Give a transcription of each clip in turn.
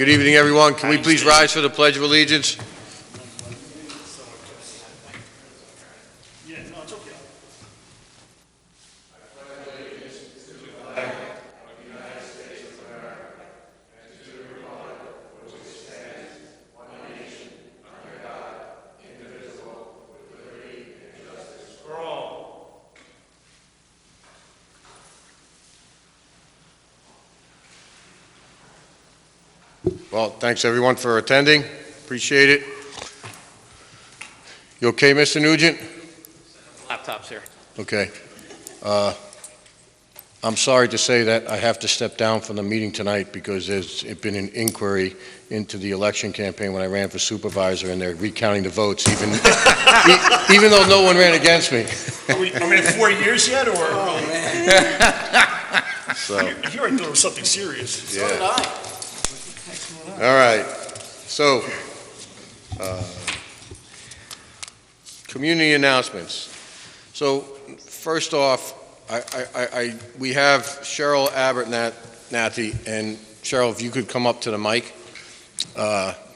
good evening, everyone. Can we please rise for the Pledge of Allegiance? Well, thanks everyone for attending. Appreciate it. You okay, Mr. Nugent? Laptop's here. Okay. I'm sorry to say that I have to step down from the meeting tonight because there's been an inquiry into the election campaign when I ran for supervisor, and they're recounting the votes, even though no one ran against me. Are we in 4 years yet, or? Oh, man. So, I hear I thought it was something serious. yeah. So did I. All right. So, community announcements. So, first off, we have Cheryl Abernathy, and Cheryl, if you could come up to the mic.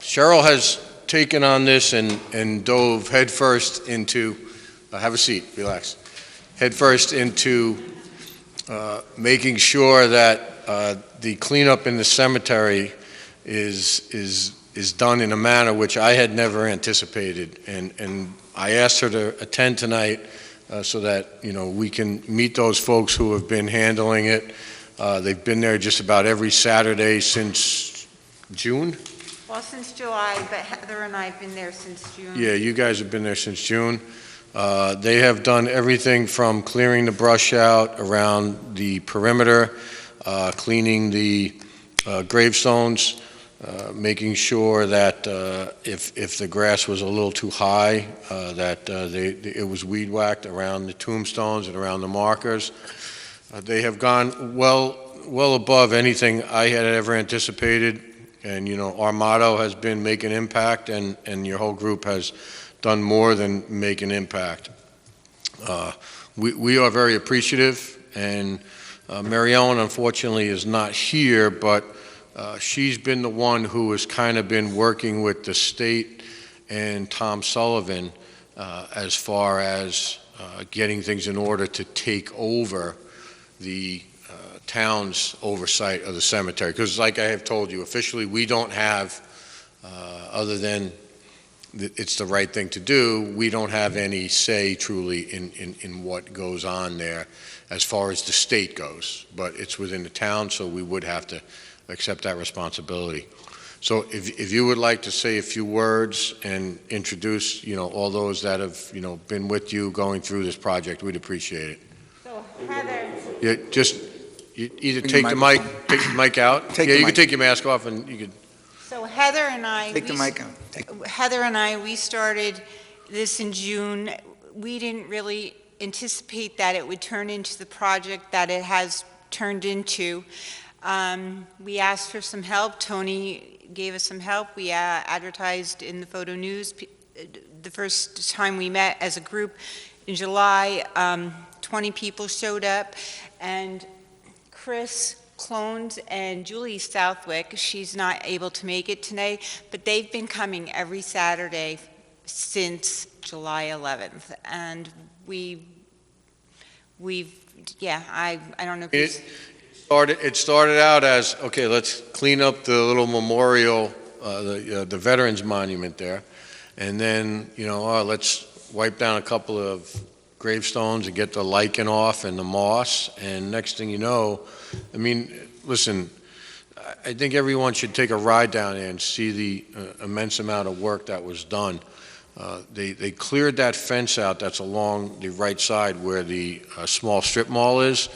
Cheryl has taken on this and dove headfirst into, have a seat, relax, headfirst into making sure that the cleanup in the cemetery is done in a manner which I had never anticipated, and I asked her to attend tonight so that we can meet those folks who have been handling it. They've been there just about every Saturday since June. Well, since July, but Heather and I have been there since June. Yeah, you guys have been there since June. They have done everything from clearing the brush out around the perimeter, cleaning the gravestones, making sure that if the grass was a little too high, that it was weed whacked around the tombstones and around the markers. They have gone well above anything I had ever anticipated, and our motto has been make an impact, and your whole group has done more than make an impact. We are very appreciative, and Mary Ellen unfortunately is not here, but she's been the one who has kind of been working with the state and Tom Sullivan as far as getting things in order to take over the town's oversight of the cemetery. Because like I have told you, officially we don't have, other than it's the right thing to do, we don't have any say truly in what goes on there as far as the state goes. But it's within the town, so we would have to accept that responsibility. So if you would like to say a few words and introduce, all those that have, been with you going through this project, we'd appreciate it. So Heather. Yeah, you either take the mic out. You can take your mask off and you could. So Heather and I. Take the mic out. Heather and I, we started this in June. We didn't really anticipate that it would turn into the project that it has turned into. We asked for some help. Tony gave us some help. We advertised in the Photo News. The first time we met as a group in July, 20 people showed up, and Chris Clones and Julie Southwick, she's not able to make it today, but they've been coming every Saturday since July 11th, and I don't know if It started out as, okay, let's clean up the little memorial, the Veterans Monument there, and then, let's wipe down a couple of gravestones and get the lichen off and the moss, and next thing you know, listen, I think everyone should take a ride down there and see the immense amount of work that was done. They cleared that fence out that's along the right side where the small strip mall is,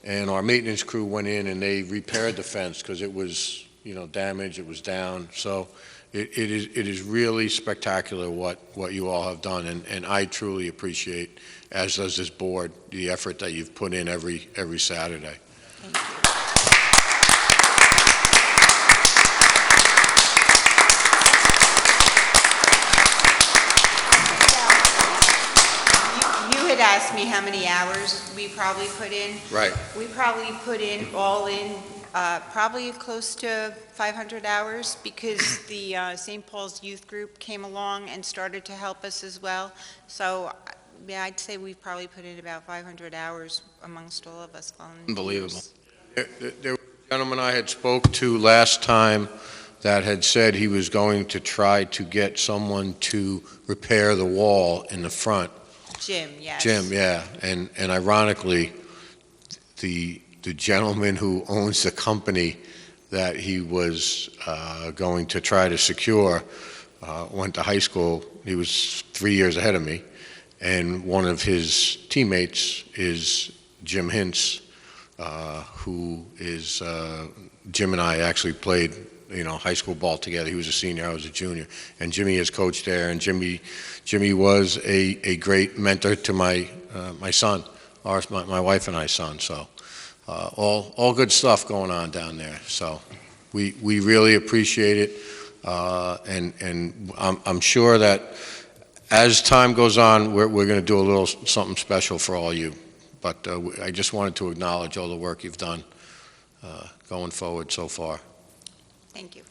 and our maintenance crew went in and they repaired the fence because it was, damaged, it was down. So it is really spectacular what you all have done, and I truly appreciate, as does this board, the effort that you've put in every Saturday. Thank you. Asked me how many hours we probably put in. Right. We probably put in all in probably close to 500 hours, because the St. Paul's Youth Group came along and started to help us as well. So, yeah, I'd say we've probably put in about 500 hours amongst all of us volunteers. Unbelievable. There was a gentleman I had spoke to last time that had said he was going to try to get someone to repair the wall in the front. Jim, yes. Jim, yeah, and ironically, the gentleman who owns the company that he was going to try to secure went to high school. He was 3 years ahead of me, and one of his teammates is Jim Hintz, who is, Jim and I actually played, high school ball together. He was a senior, I was a junior, and Jimmy has coached there, and Jimmy was a great mentor to my son, my wife and I's son, so all good stuff going on down there. So we really appreciate it, and I'm sure that as time goes on, we're going to do a little something special for all you. But I just wanted to acknowledge all the work you've done going forward so far. Thank you.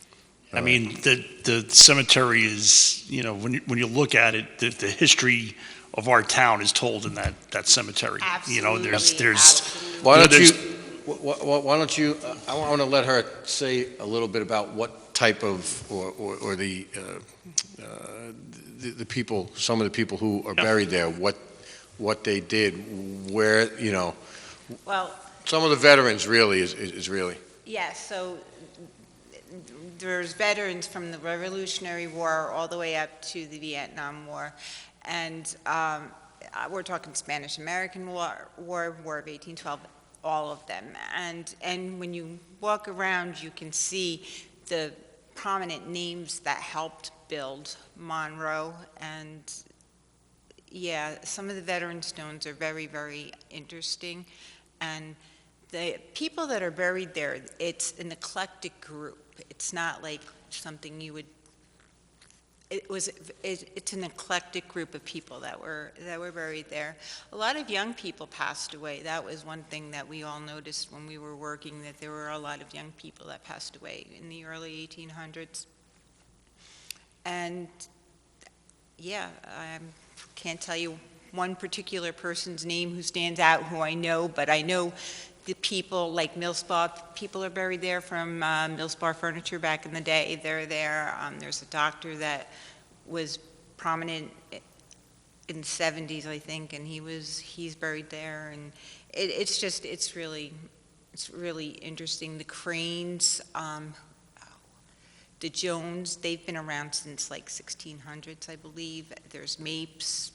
I mean, the cemetery is, when you look at it, the history of our town is told in that cemetery. Absolutely. There's Why don't you, I want to let her say a little bit about what type of, or the people, some of the people who are buried there, what they did, where, Well, some of the veterans really is really. yes, so there's veterans from the Revolutionary War all the way up to the Vietnam War. And we're talking Spanish-American War of 1812, all of them. And when you walk around, you can see the prominent names that helped build Monroe. And yeah, some of the veteran stones are very, very interesting. And the people that are buried there, it's an eclectic group. It's not like something you would, it's an eclectic group of people that were buried there. A lot of young people passed away. That was one thing that we all noticed when we were working, that there were a lot of young people that passed away in the early 1800s. And yeah, I can't tell you one particular person's name who stands out, who I know, but I know the people like Millspaw, people are buried there from Millspaw Furniture back in the day. They're there. There's a doctor that was prominent in the 70s, I think, and he's buried there. And it's really interesting. The Cranes, the Jones, they've been around since like 1600s, I believe. There's Mapes.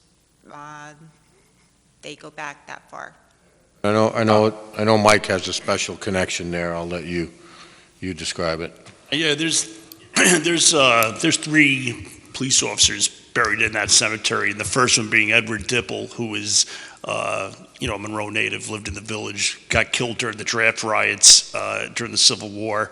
They go back that far. I know Mike has a special connection there. I'll let you describe it. Yeah, there's 3 police officers buried in that cemetery, and the first one being Edward Dipple, who is a Monroe native, lived in the village, got killed during the draft riots during the Civil War.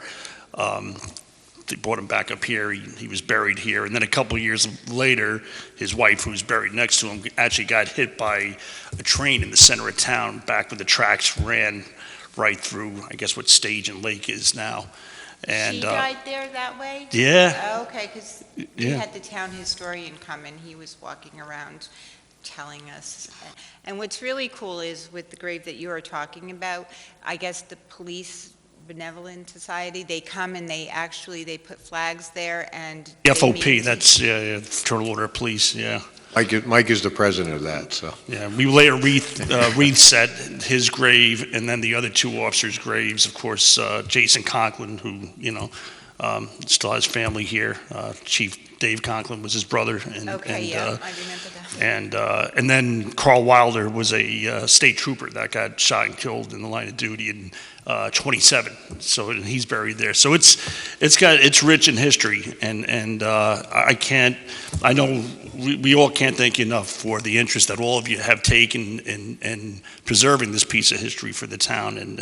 They brought him back up here. He was buried here. And then a couple of years later, his wife, who was buried next to him, actually got hit by a train in the center of town back when the tracks ran right through, I guess, what Stage and Lake is now. And She died there that way? Yeah. Oh, okay, because we Yeah. had the town historian come and he was walking around telling us. And what's really cool is with the grave that you are talking about, I guess the Police Benevolent Society, they come and they put flags there and. The they FOP, meet- that's Fraternal Order of Police, yeah. Mike is the president of that, so. Yeah, we lay a wreath set his grave, and then the other 2 officers' graves, of course, Jason Conklin, who, still has family here. Chief Dave Conklin was his brother. Okay, yeah, I remember that. And then Carl Wilder was a state trooper that got shot and killed in the line of duty in 27. So and he's buried there. So it's rich in history, and I know we all can't thank you enough for the interest that all of you have taken in preserving this piece of history for the town.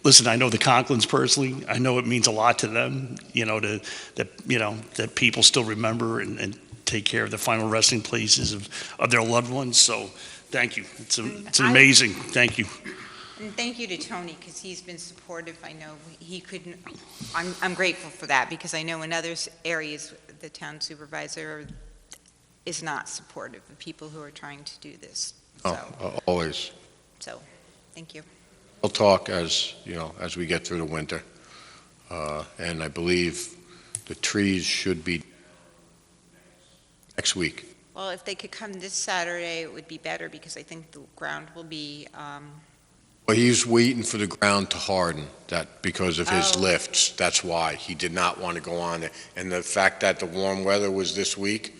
Listen, I know the Conklins personally. I know it means a lot to them, that people still remember and take care of the final resting places of their loved ones. So thank you. It's amazing. Thank you. And thank you to Tony, because he's been supportive. I know he couldn't, I'm grateful for that, because I know in other areas, the town supervisor is not supportive of people who are trying to do this. So, Always. so, thank you. We'll talk as, as we get through the winter. And I believe the trees should be next week. Well, if they could come this Saturday, it would be better, because I think the ground will be, Well, he's waiting for the ground to harden, because of his Oh. lifts. That's why. He did not want to go on there. And the fact that the warm weather was this week,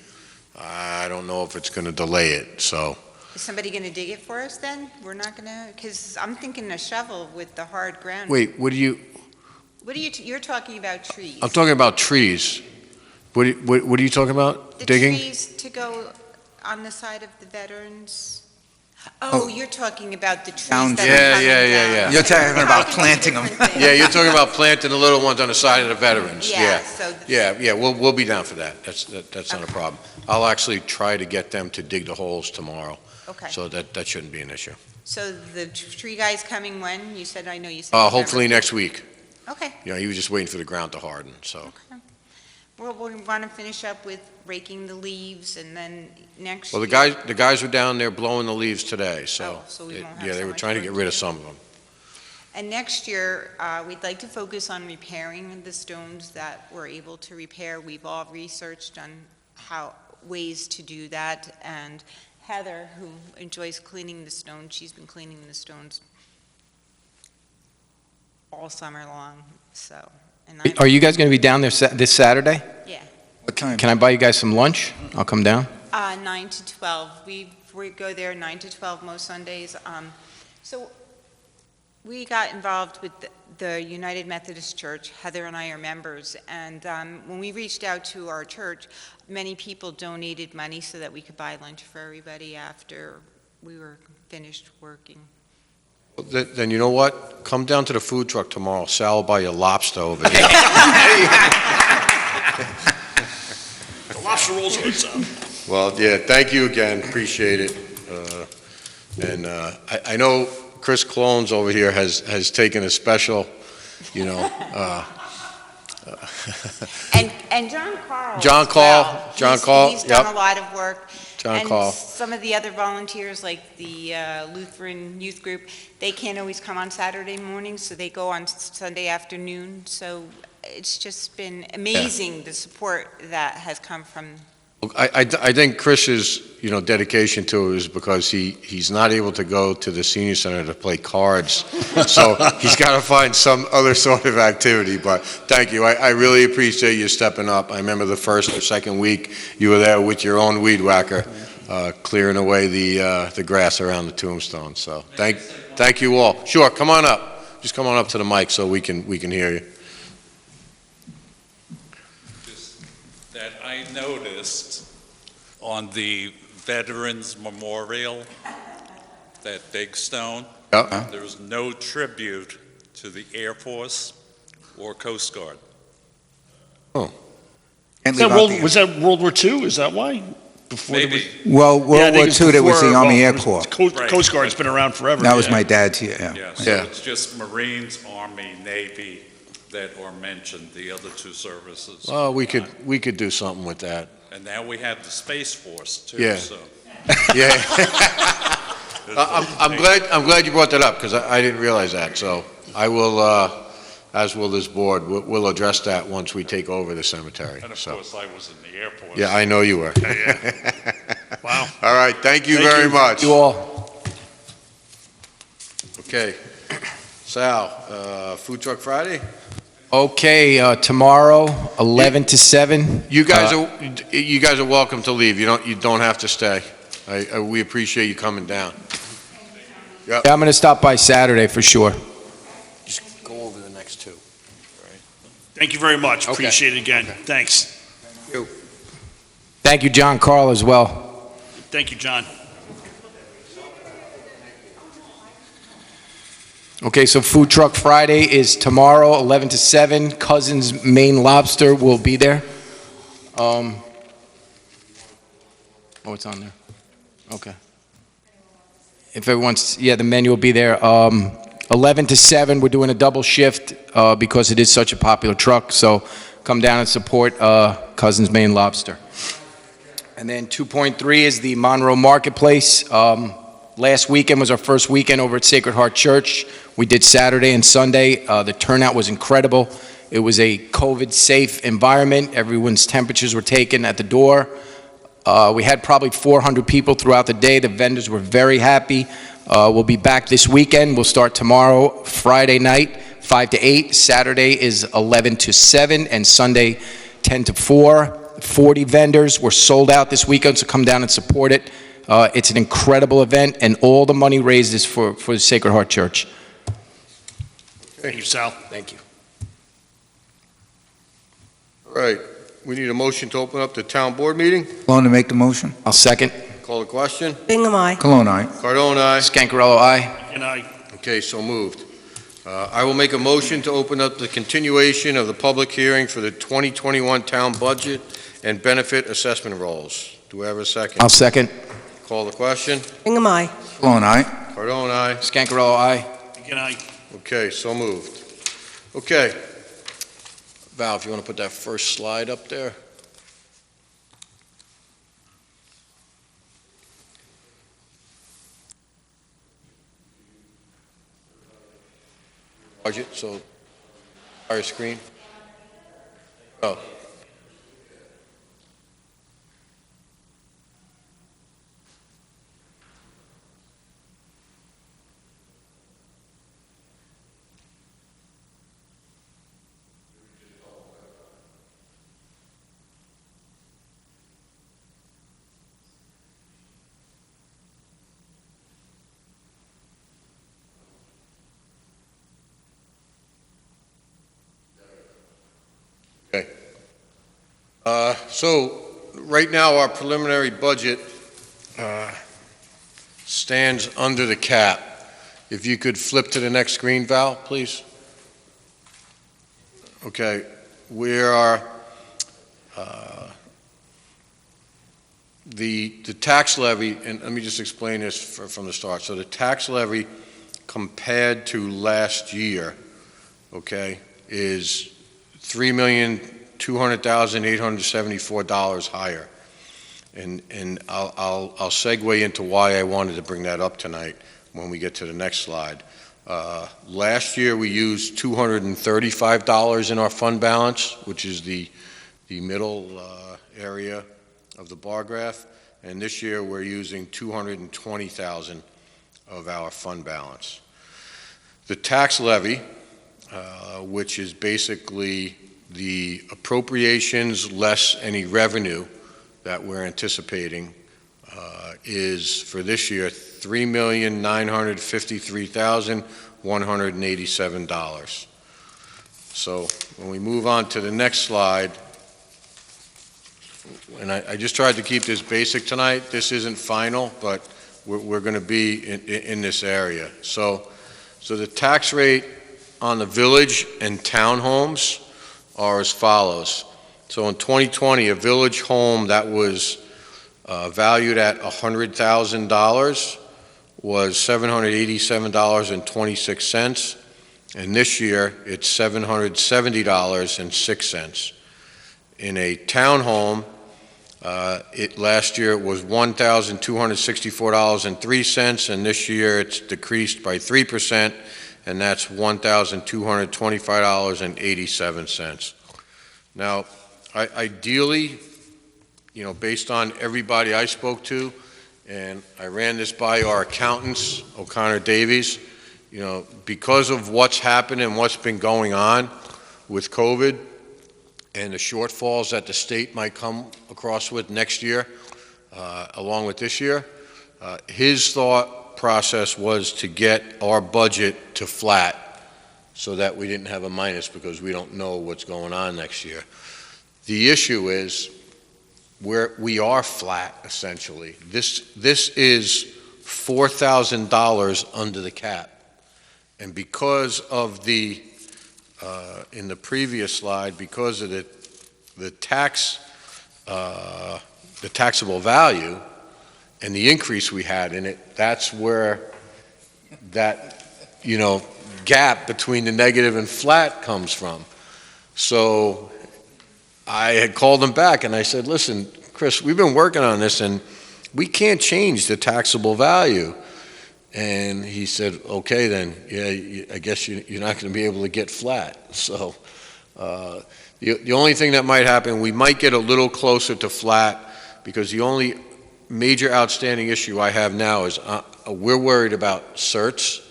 I don't know if it's going to delay it, so. is somebody going to dig it for us then? We're not going to, because I'm thinking a shovel with the hard ground. Wait, what are you, You're talking about trees. I'm talking about trees. What are you talking about? The Digging? trees to go on the side of the veterans. Oh, you're talking about the trees Down- that Yeah, are coming yeah, yeah, down. yeah. You're talking We're about talking two planting 'em. different things. Yeah, you're talking about planting the little ones on the side of the veterans. Yeah, so. Yeah, we'll be down for that. That's not a Okay. problem. I'll actually try to get them to dig the holes tomorrow, Okay. so that shouldn't be an issue. So the tree guy's coming when? You said, I know you said. Hopefully November. next week. Okay. He was just waiting for the ground to harden, so. Okay. Well, we want to finish up with raking the leaves, and then next. Well, the year- guys were down there blowing the leaves today, so. Oh, so we won't have Yeah, so they were much trying to work get to rid of do. some of them. And next year, we'd like to focus on repairing the stones that we're able to repair. We've all researched on ways to do that, and Heather, who enjoys cleaning the stones, she's been cleaning the stones all summer long, so. And Are you guys going to be down there this Saturday? Yeah, What time? Can I buy you guys some lunch? I'll come down. 9 to 12. We go there 9 to 12 most Sundays. So we got involved with the United Methodist Church. Heather and I are members, and when we reached out to our church, many people donated money so that we could buy lunch for everybody after we were finished working. Then you know what? Come down to the food truck tomorrow. Sal will buy you lobster over here. The lobster rolls good, so. Well, yeah, thank you again, appreciate it. And I know Chris Clones over here has taken a special, And John Carl. John as well. Carl, John Carl, He's done yep. a lot of work. John Carl. And some of the other volunteers, like the Lutheran Youth Group, they can't always come on Saturday mornings, so they go on Sunday afternoon. So it's just been amazing, the support that has come from. I think Chris's, dedication to it is because he's not able to go to the senior center to play cards. So he's got to find some other sort of activity, but thank you. I really appreciate you stepping up. I remember the first or second week, you were there with your own weed whacker, clearing away the grass around the tombstone. So thank you all. Sure, come on up. Just come on up to the mic so we can hear you. That I noticed on the Veterans Memorial, that big stone, Yep. there's no tribute to the Air Force or Coast Guard. Can't leave out the- Was that World War II? Is that why? Before there was- Maybe, Well, Yeah, I World think War it's II, there was before, the Army well, Air it was Corps. Coast Right. Guard's been around forever. That was yeah. my dad's, yeah. yeah, so Yeah. it's just Marines, Army, Navy that are mentioned, the other two services. Well, we could do something with that. And now we have the Space Force too, Yeah. so. Yeah. I'm glad you brought that up, because I didn't realize that. So I will, as will this board, we'll address that once we take over the cemetery. And of So, course, I was in the Air Force. yeah, I know you were. Wow. All right, thank you Thank very you. much. You all. Okay. Sal, Food Truck Friday? Okay, tomorrow, 11 to 7. You guys are welcome to leave. You don't have to stay. We appreciate you coming down. Yeah, I'm going to stop by Saturday for sure. Just go over the next two. Thank you very much. Okay. Appreciate it again. Okay. Thanks. Thank you, John Carl, as well. Thank you, John. Okay, so Food Truck Friday is tomorrow, 11 to 7. Cousins Maine Lobster will be there. Oh, it's on there. Okay. If everyone's, the menu will be there. 11 to 7, we're doing a double shift because it is such a popular truck. So come down and support Cousins Maine Lobster. And then 2.3 is the Monroe Marketplace. Last weekend was our first weekend over at Sacred Heart Church. We did Saturday and Sunday. The turnout was incredible. It was a COVID-safe environment. Everyone's temperatures were taken at the door. We had probably 400 people throughout the day. The vendors were very happy. We'll be back this weekend. We'll start tomorrow, Friday night, 5 to 8. Saturday is 11 to 7, and Sunday, 10 to 4. 40 vendors. We're sold out this weekend, so come down and support it. It's an incredible event, and all the money raised is for the Sacred Heart Church. Thank you, Sal. Thank you. All right, we need a motion to open up the town board meeting. Cologne to make the motion? I'll second. Call the question. Bingham, aye. Cologne, aye. Cardone, aye. Scancarello, aye. And I, Okay, so moved. I will make a motion to open up the continuation of the public hearing for the 2021 town budget and benefit assessment rolls. Do I have a second? I'll second. Call the question. Bingham, aye. Cologne, aye. Cardone, aye. Scancarello, aye. and I. Okay, so moved. Okay. Val, if you want to put that first slide up there. Budget, so, our screen. Oh. So, right now, our preliminary budget stands under the cap. If you could flip to the next screen, Val, please. Okay, we are, the tax levy, and let me just explain this from the start. So the tax levy compared to last year, okay, is $3,200,874 higher. And I'll segue into why I wanted to bring that up tonight when we get to the next slide. Last year, we used $235 in our fund balance, which is the middle area of the bar graph. And this year, we're using $220,000 of our fund balance. The tax levy, which is basically the appropriations less any revenue that we're anticipating, is for this year $3,953,187. So when we move on to the next slide, and I just tried to keep this basic tonight. This isn't final, but we're going to be in this area. So the tax rate on the village and townhomes are as follows. So in 2020, a village home that was valued at $100,000 was $787.26, and this year it's $770.06. In a townhome, last year it was $1,264.03, and this year it's decreased by 3%, and that's $1,225.87. Now, ideally, based on everybody I spoke to, and I ran this by our accountants, O'Connor Davies, because of what's happened and what's been going on with COVID and the shortfalls that the state might come across with next year, along with this year, his thought process was to get our budget to flat so that we didn't have a minus, because we don't know what's going on next year. The issue is we are flat, essentially. This is $4,000 under the cap. And because of in the previous slide, because of the taxable value and the increase we had in it, that's where that gap between the negative and flat comes from. So I had called him back and I said, listen, Chris, we've been working on this and we can't change the taxable value. And he said, okay, then, yeah, I guess you're not going to be able to get flat. So the only thing that might happen, we might get a little closer to flat, because the only major outstanding issue I have now is we're worried about certs,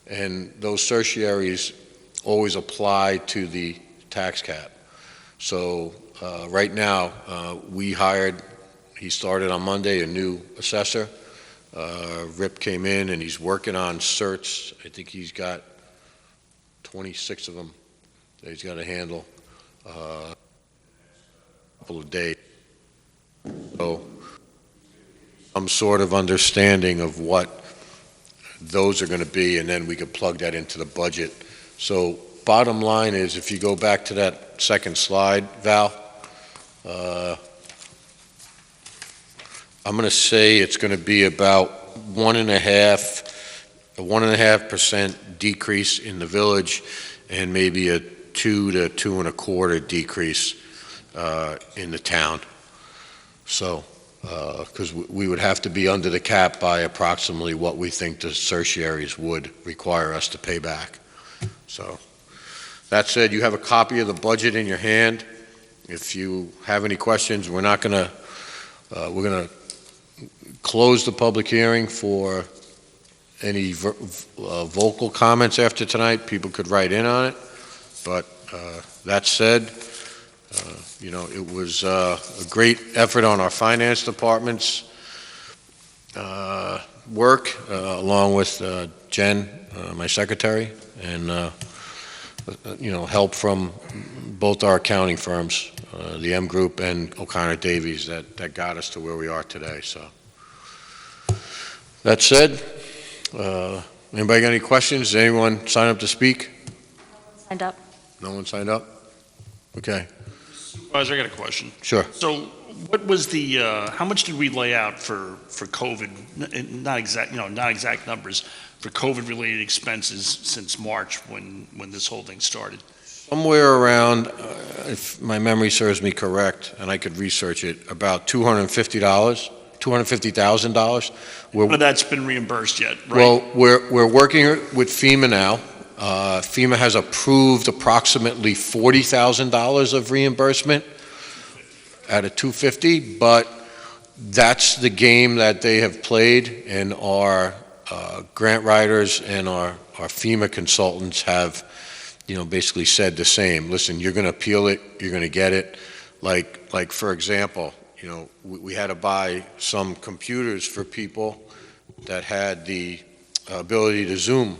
and those certiaries always apply to the tax cap. So right now, we hired, he started on Monday, a new assessor. Rip came in and he's working on certs. I think he's got 26 of them that he's got to handle a couple of days. So some sort of understanding of what those are going to be, and then we could plug that into the budget. So bottom line is, if you go back to that second slide, Val, I'm going to say it's going to be about 1.5% decrease in the village, and maybe a 2 to 2.25 decrease in the town. So, because we would have to be under the cap by approximately what we think the certiaries would require us to pay back. So, that said, you have a copy of the budget in your hand. If you have any questions, we're going to close the public hearing for any vocal comments after tonight. People could write in on it. But that said, it was a great effort on our finance department's work, along with Jen, my secretary, and help from both our accounting firms, the M Group and O'Connor Davies, that got us to where we are today. So that said, anybody got any questions? Did anyone sign up to speak? Signed up. No one signed up? Okay, Supervisor, I got a question. sure. So what was the, how much did we lay out for COVID? Not exact numbers, for COVID-related expenses since March when this whole thing started? Somewhere around, if my memory serves me correct, and I could research it, about $250,000. But that's been reimbursed yet, right? Well, we're working with FEMA now. FEMA has approved approximately $40,000 of reimbursement out of 250, but that's the game that they have played, and our grant writers and our FEMA consultants have, basically said the same. Listen, you're going to appeal it, you're going to get it. Like for example, we had to buy some computers for people that had the ability to Zoom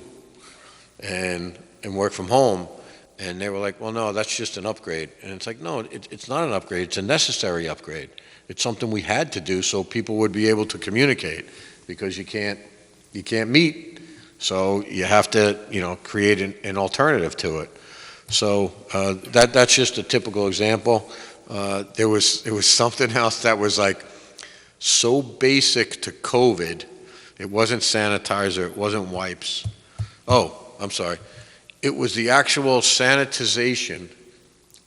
and work from home, and they were like, well, no, that's just an upgrade. And it's like, no, it's not an upgrade, it's a necessary upgrade. It's something we had to do so people would be able to communicate, because you can't meet, so you have to, create an alternative to it. So that's just a typical example. There was something else that was like so basic to COVID. It wasn't sanitizer, it wasn't wipes. Oh, I'm sorry. It was the actual sanitization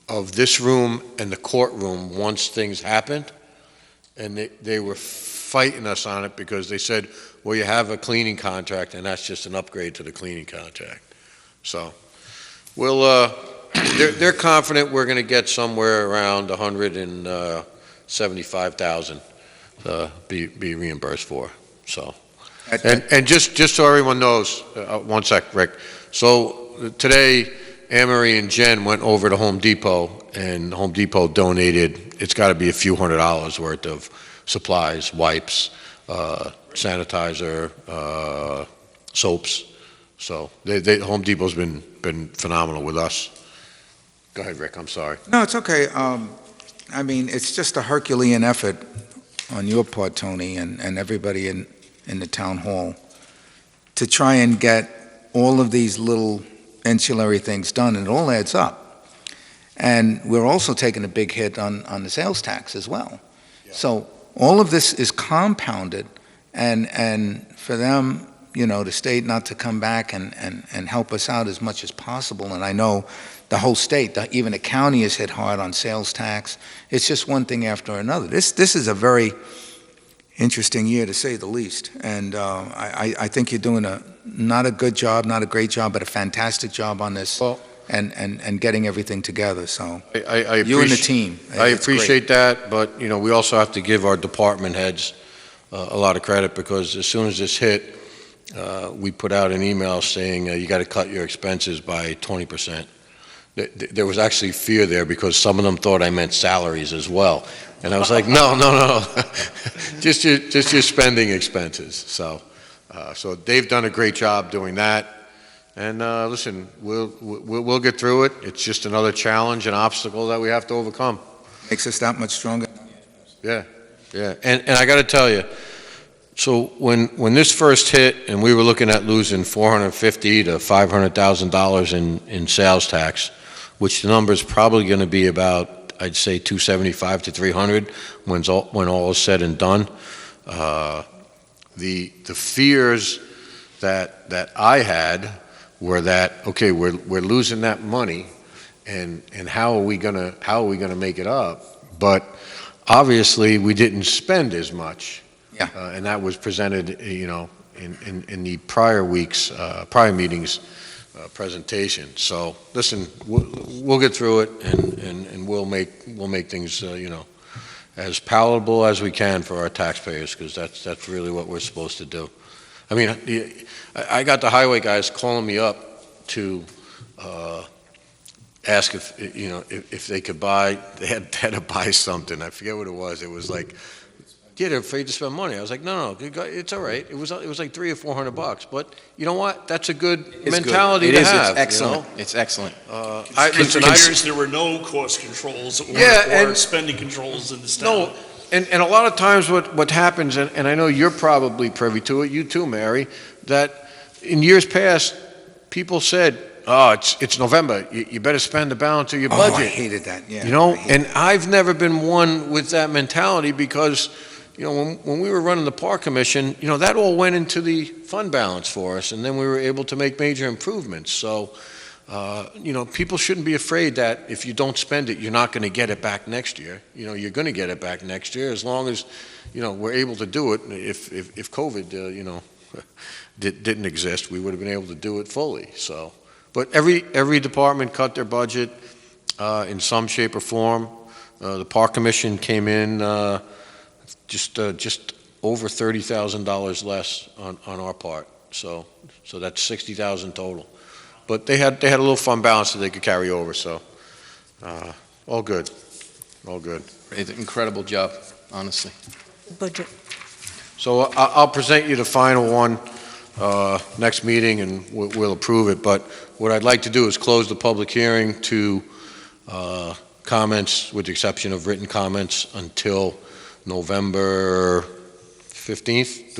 of this room and the courtroom once things happened. And they were fighting us on it, because they said, well, you have a cleaning contract, and that's just an upgrade to the cleaning contract. So they're confident we're going to get somewhere around $175,000 be reimbursed for. So, and just so everyone knows, one sec, Rick. So today, Anne-Marie and Jen went over to Home Depot, and Home Depot donated, it's got to be a few $100s worth of supplies, wipes, sanitizer, soaps. So Home Depot's been phenomenal with us. Go ahead, Rick, I'm sorry. No, it's okay. It's just a Herculean effort on your part, Tony, and everybody in the town hall to try and get all of these little ancillary things done, and it all adds up. And we're also taking a big hit on the sales tax as well. Yeah. So all of this is compounded, and for them the state not to come back and help us out as much as possible. And I know the whole state, even the county is hit hard on sales tax. It's just one thing after another. This is a very interesting year, to say the least. And I think you're doing not a good job, not a great job, but a fantastic job on this. Well, and getting everything together, so I you and the team. I it's great. appreciate that, but, we also have to give our department heads a lot of credit, because as soon as this hit, we put out an email saying you got to cut your expenses by 20%. There was actually fear there, because some of them thought I meant salaries as well. And I was like, no, just your spending expenses. So they've done a great job doing that. And listen, we'll get through it. It's just another challenge and obstacle that we have to overcome. Makes us that much stronger. Yeah. And I got to tell you, so when this first hit and we were looking at losing $450,000 to $500,000 in sales tax, which the number is probably going to be about, I'd say, $275 to $300 when all is said and done. The fears that I had were that, okay, we're losing that money, and how are we gonna make it up? But obviously we didn't spend as much. Yeah. And that was presented, in the prior meetings presentation. So listen, we'll get through it, and we'll make things as palatable as we can for our taxpayers, because that's really what we're supposed to do. I mean, I got the highway guys calling me up to ask if they could buy. They had to buy something. I forget what it was. It was like, yeah, they're afraid to spend money. I was like, no, it's all right. It was like $300 or $400. But you know what? That's a good mentality to have. It's excellent. It's excellent. There were no cost controls or spending controls in this town. No. And a lot of times what happens, and I know you're probably privy to it, you too, Mary, that in years past, people said, oh, it's November, you better spend the balance of your budget. I hated that, yeah. And I've never been one with that mentality, because, when we were running the Park Commission, that all went into the fund balance for us, and then we were able to make major improvements. So, people shouldn't be afraid that if you don't spend it, you're not going to get it back next year. You're going to get it back next year, as long as, we're able to do it. If COVID, didn't exist, we would have been able to do it fully. So, but every department cut their budget in some shape or form. The Park Commission came in just over $30,000 less on our part. So that's $60,000 total. But they had a little fund balance that they could carry over, so all good. It's an incredible job, honestly. Budget. So I'll present you the final one next meeting, and we'll approve it. But what I'd like to do is close the public hearing to comments, with the exception of written comments, until November 15th,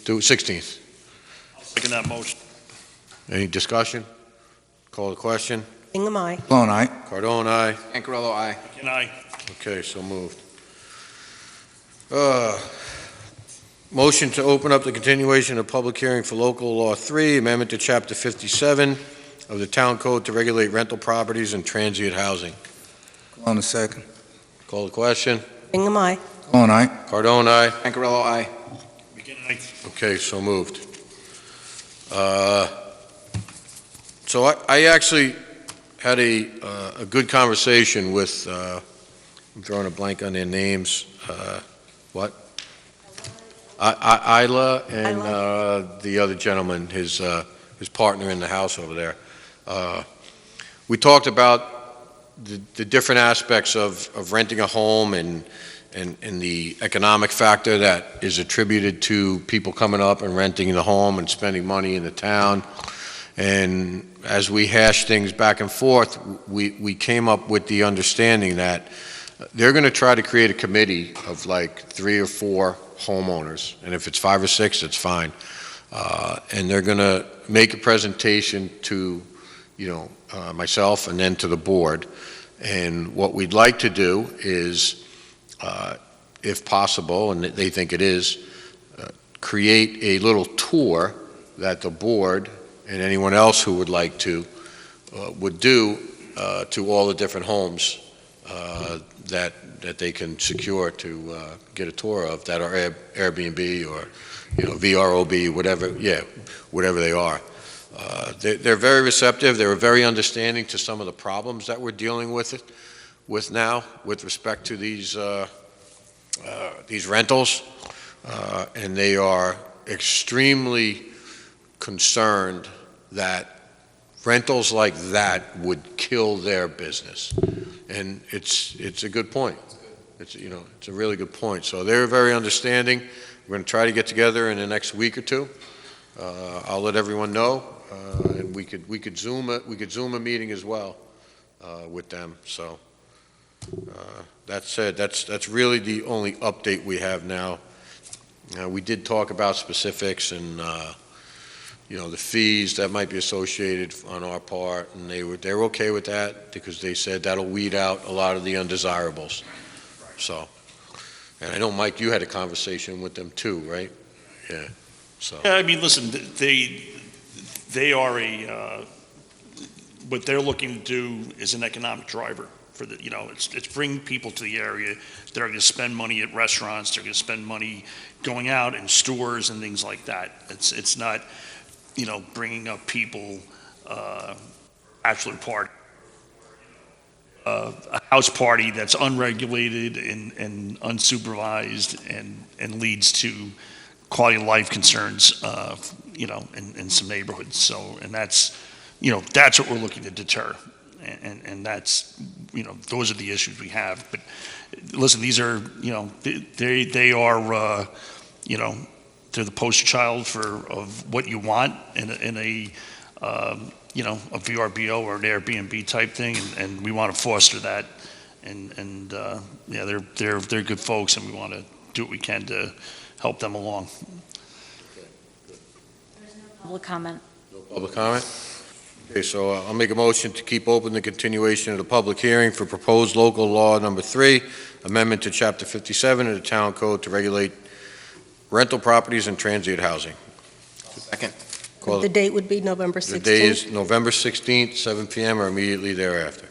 do 16th. Second that motion. Any discussion? Call the question. Bingham, aye. Blown eye. Cardone, aye. Ancarello, aye. And I. Okay, so moved. Motion to open up the continuation of public hearing for local law 3, amendment to chapter 57 of the town code to regulate rental properties and transient housing. On a second. Call the question. Bingham, aye. Blown eye. Cardone, aye. Ancarello, aye. Again, I. Okay, so moved. So I actually had a good conversation with, I'm drawing a blank on their names, what? Isla and the other gentleman, his partner in the house over there. We talked about the different aspects of renting a home and the economic factor that is attributed to people coming up and renting the home and spending money in the town. And as we hashed things back and forth, we came up with the understanding that they're going to try to create a committee of like 3 or 4 homeowners, and if it's 5 or 6, it's fine. And they're going to make a presentation to, myself and then to the board. And what we'd like to do is, if possible, and they think it is, create a little tour that the board and anyone else who would like to would do to all the different homes that they can secure to get a tour of that are Airbnb or, VROB, whatever they are. They're very receptive. They were very understanding to some of the problems that we're dealing with now with respect to these rentals, and they are extremely concerned that rentals like that would kill their business. And it's a good point. It's a really good point. So they're very understanding. We're going to try to get together in the next week or two. I'll let everyone know, and we could Zoom a meeting as well with them. So that said, that's really the only update we have now. We did talk about specifics and the fees that might be associated on our part, and they were okay with that because they said that'll weed out a lot of the undesirables. So, and I know, Mike, you had a conversation with them too, right? Yeah. So. Yeah, I mean, listen, they are what they're looking to do is an economic driver for it's bringing people to the area. They're going to spend money at restaurants. They're going to spend money going out in stores and things like that. It's not, bringing up people, bachelor party, a house party that's unregulated and unsupervised and leads to quality of life concerns, in some neighborhoods. So, and that's what we're looking to deter. And that's, those are the issues we have. But listen, these are, they are, they're the poster child of what you want in a a VRBO or an Airbnb type thing, and we want to foster that. And they're good folks, and we want to do what we can to help them along. Public comment. No public comment? Okay, so I'll make a motion to keep open the continuation of the public hearing for proposed local law number 3, amendment to Chapter 57 of the Town Code to regulate rental properties and transient housing. Second. The date would be November 16th? The day is November 16th, 7 p.m. or immediately thereafter.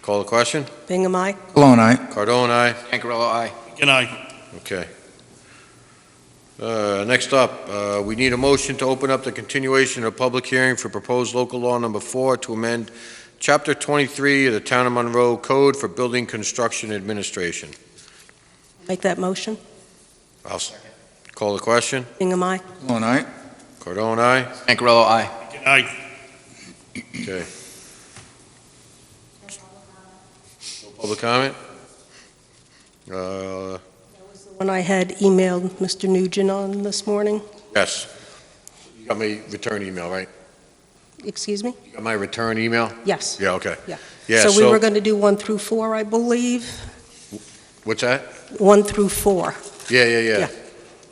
Call the question? Bingham, aye. Cologne, aye. Cardone, aye. Ancarello, aye. Good night. Okay. Next up, we need a motion to open up the continuation of public hearing for proposed local law number 4 to amend Chapter 23 of the Town of Monroe Code for Building Construction Administration. Make that motion. I'll call the question. Bingham, aye. Cologne, aye. Cardone, aye. Ancarello, aye. Good night. Okay. No public comment? When I had emailed Mr. Nugent on this morning. Yes. You got my return email, right? Excuse me? You got my return email? Yes. Yeah, okay. Yeah. Yeah, So we were going to do 1 through 4, I believe. What's that? 1 through 4. Yeah. Yeah.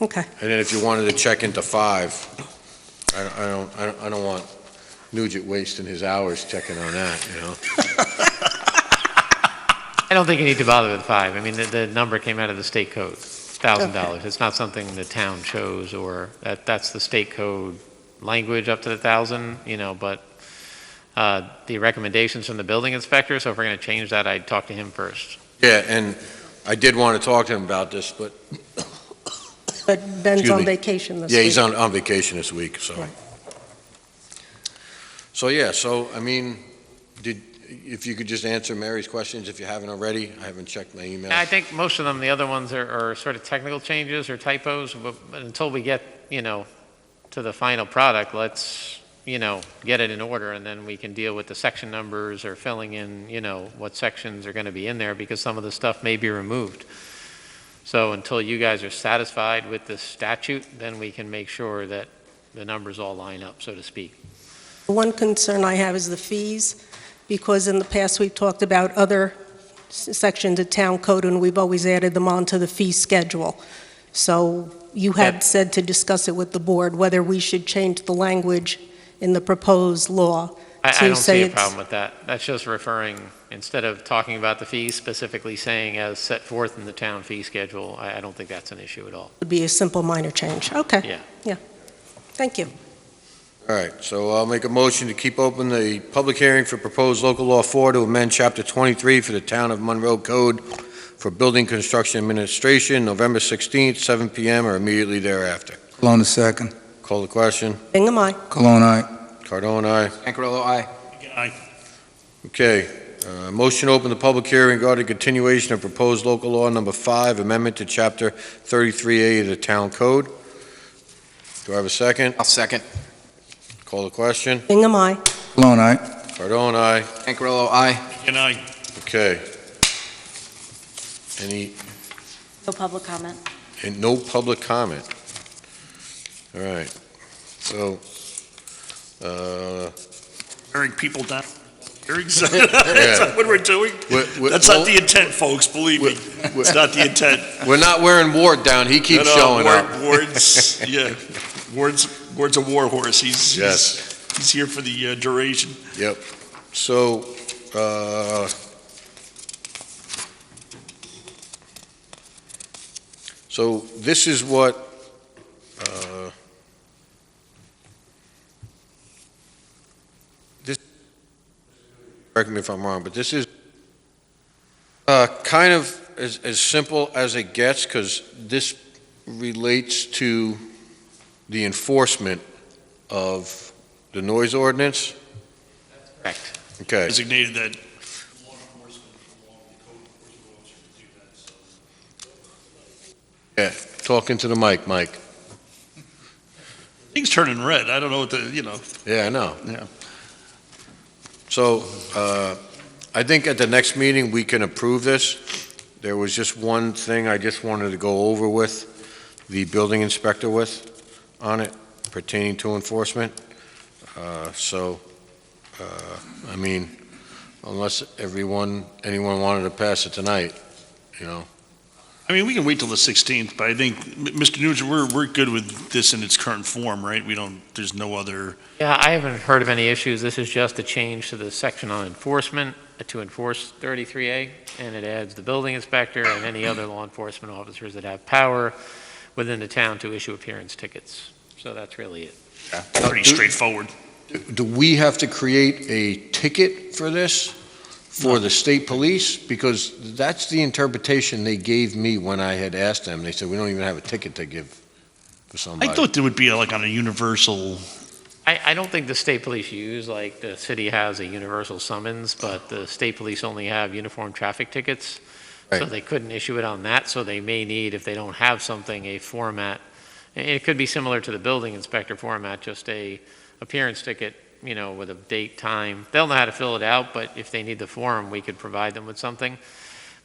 Okay. And then if you wanted to check into 5, I don't want Nugent wasting his hours checking on that, I don't think you need to bother with 5. I mean, the number came out of the state code, $1,000. It's not something the town chose, or that's the state code language up to the 1,000, but the recommendations from the building inspector, so if we're going to change that, I'd talk to him first. Yeah, and I did want to talk to him about this, but But Ben's Excuse on me. vacation this week. yeah, he's on vacation this week, so. Right. So, I mean, if you could just answer Mary's questions if you haven't already. I haven't checked my email. I think most of them, the other ones are sort of technical changes or typos, but until we get, to the final product, let's, get it in order, and then we can deal with the section numbers or filling in, what sections are going to be in there, because some of the stuff may be removed. So until you guys are satisfied with the statute, then we can make sure that the numbers all line up, so to speak. One concern I have is the fees, because in the past we've talked about other sections of town code, and we've always added them onto the fee schedule. So you had said to discuss it with the board, whether we should change the language in the proposed law. I to don't say see a it's- problem with that. That's just referring, instead of talking about the fees, specifically saying as set forth in the town fee schedule. I don't think that's an issue at all. Would be a simple minor change. Okay. Yeah. Yeah. Thank you. All right, so I'll make a motion to keep open the public hearing for proposed local law 4 to amend Chapter 23 for the Town of Monroe Code for Building Construction Administration, November 16th, 7 p.m. or immediately thereafter. Cologne, second. Call the question. Bingham, aye. Cologne, aye. Cardone, aye. Ancarello, aye. Aye. Okay, motion to open the public hearing regarding continuation of proposed local law number 5, amendment to Chapter 33A of the Town Code. Do I have a second? I'll second. Call the question. Bingham, aye. Cologne, aye. Cardone, aye. Ancarello, aye. Aye. Okay. Any, No public comment. and no public comment. All right, so, Hearing people down. Hearings. That's what we're doing. That's not the intent, folks, believe me. It's not the intent. we're not wearing Ward down, he keeps No, showing up. Ward's, yeah, Ward's a war horse. Yes. He's here for the duration. Yep. So, so this is what, this, correct me if I'm wrong, but this is kind of as simple as it gets, because this relates to the enforcement of the noise ordinance. Correct. Okay. Designated that law enforcement along with the code enforcement officer to do that, so. Yeah, talking to the mic, Mike. Things turning red. I don't know what the. Yeah, I know. Yeah. So, I think at the next meeting, we can approve this. There was just one thing I just wanted to go over with the building inspector on it pertaining to enforcement. I mean, unless anyone wanted to pass it tonight, I mean, we can wait till the 16th, but I think, Mr. Nugent, we're good with this in its current form, right? There's no other. Yeah, I haven't heard of any issues. This is just a change to the section on enforcement to enforce 33A, and it adds the building inspector and any other law enforcement officers that have power within the town to issue appearance tickets. So that's really it. Pretty straightforward. Do we have to create a ticket for this, for the state police? Because that's the interpretation they gave me when I had asked them. They said, we don't even have a ticket to give for somebody. I thought there would be like on a universal. I don't think the state police use, like, the city has a universal summons, but the state police only have uniform traffic tickets. So Right. they couldn't issue it on that, so they may need, if they don't have something, a format. And it could be similar to the building inspector format, just a appearance ticket, with a date, time. They'll know how to fill it out, but if they need the form, we could provide them with something.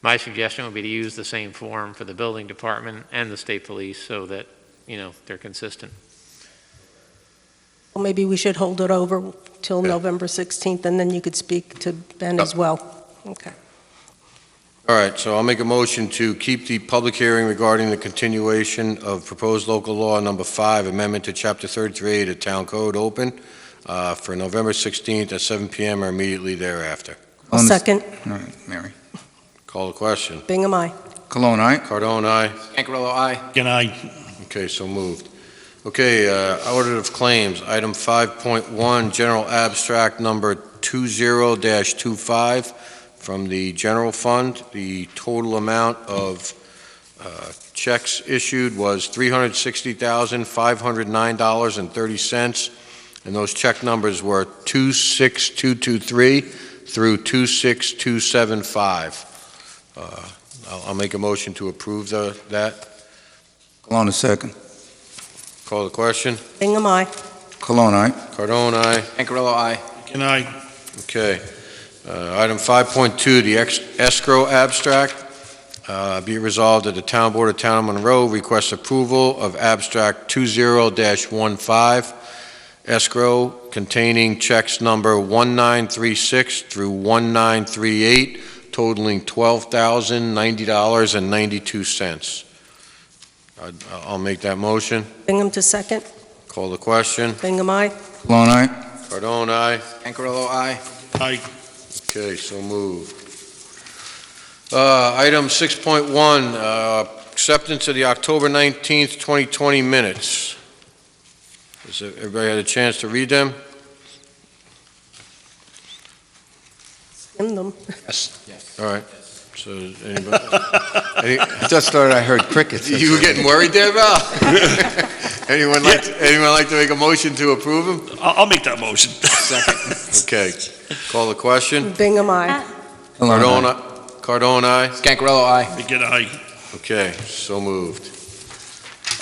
My suggestion would be to use the same form for the building department and the state police so that, they're consistent. Well, maybe we should hold it over till Yeah. November 16th, and then you could speak to Ben as well. Okay. All right, so I'll make a motion to keep the public hearing regarding the continuation of proposed local law number 5, amendment to Chapter 33A of the Town Code open for November 16th at 7 p.m. or immediately thereafter. I'll second. All right, Mary. Call the question. Bingham, aye. Cologne, aye. Cardone, aye. Ancarello, aye. Again, Okay, so moved. Okay, audit of claims, item 5.1, general abstract number 20-25 from the general fund. The total amount of checks issued was $360,509.30, and those check numbers were 26223 through 26275. I'll make a motion to approve that. Cologne, second. Call the question. Bingham, aye. Cologne, aye. Cardone, aye. Ancarello, aye. Again, aye. Okay. Item 5.2, the escrow abstract. Be it resolved that the Town Board of Town of Monroe requests approval of abstract 20-15, escrow containing checks number 1936 through 1938, totaling $12,090.92. I'll make that motion. Bingham to second. Call the question. Bingham, aye. Cologne, aye. Cardone, aye. Ancarello, aye. Aye. Okay, so moved. Item 6.1, acceptance of the October 19th, 2020 minutes. Has everybody had a chance to read them? In them. Yes. All right. So, anybody? I just thought I heard crickets. You were getting worried there, Val? Anyone like to make a motion to approve them? I'll make that motion. Okay. Call the question. Bingham, aye. Cardone, aye. Scancarello, aye. Again, Okay, so moved.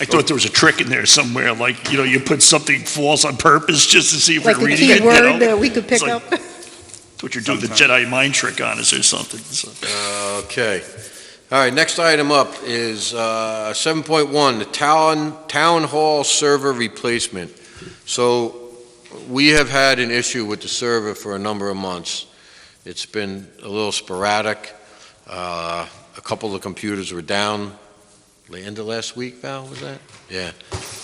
I thought there was a trick in there somewhere, like, you put something false on purpose just to see if Like we're a reading key it, word that we could pick It's like- up. Thought you're doing the Jedi mind trick on us or something. So. Okay. All right, next item up is 7.1, the town hall server replacement. So we have had an issue with the server for a number of months. It's been a little sporadic. A couple of computers were down the end of last week, Val, was that? Yeah.